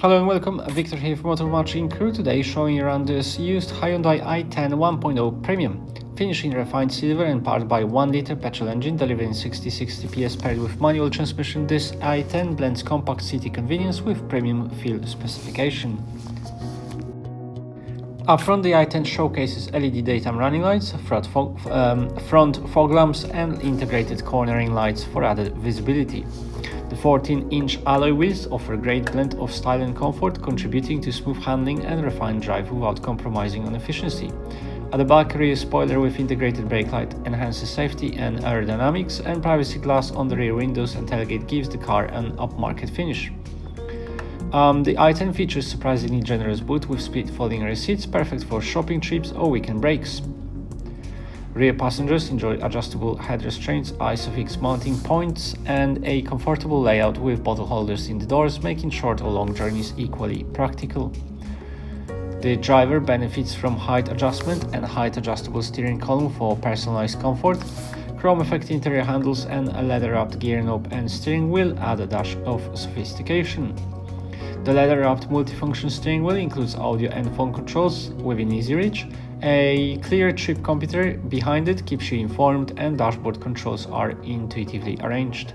Hello and welcome, Victor here from Motor Marching Crew. Today showing you around this used Hyundai i10 1.0 Premium. Finished in refined silver and powered by 1-liter petrol engine delivering 60 PS paired with manual transmission. This i10 blends compact city convenience with premium feel specification. Up front, the i10 showcases LED daytime running lights, front fog lamps and integrated cornering lights for added visibility. The 14-inch alloy wheels offer a great blend of style and comfort, contributing to smooth handling and refined drive without compromising on efficiency. At the back, rear spoiler with integrated brake light enhances safety and aerodynamics, and privacy glass on the rear windows and tailgate gives the car an upmarket finish. The i10 features surprisingly generous boot with split folding rear seats, perfect for shopping trips or weekend breaks. Rear passengers enjoy adjustable head restraints, ISOFIX mounting points, and a comfortable layout with bottle holders in the doors, making short or long journeys equally practical. The driver benefits from height adjustment and height adjustable steering column for personalized comfort. Chrome effect interior handles and a leather-wrapped gear knob and steering wheel add a dash of sophistication. The leather-wrapped multifunction steering wheel includes audio and phone controls within easy reach. A clear trip computer behind it keeps you informed, and dashboard controls are intuitively arranged.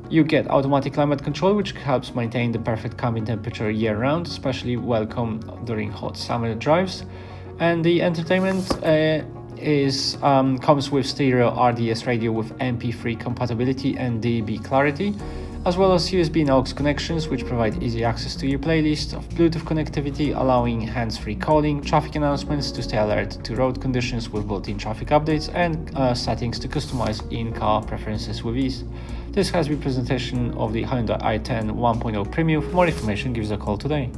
You get automatic climate control, which helps maintain the perfect cabin temperature year-round, especially welcome during hot summer drives. And the entertainment comes with stereo RDS radio with MP3 compatibility and DB clarity, as well as USB and AUX connections, which provide easy access to your playlist, of Bluetooth connectivity, allowing hands-free calling, traffic announcements to stay alert to road conditions with built-in traffic updates, and settings to customize in-car preferences with ease. This has been a presentation of the Hyundai i10 1.0 Premium. For more information, give us a call today.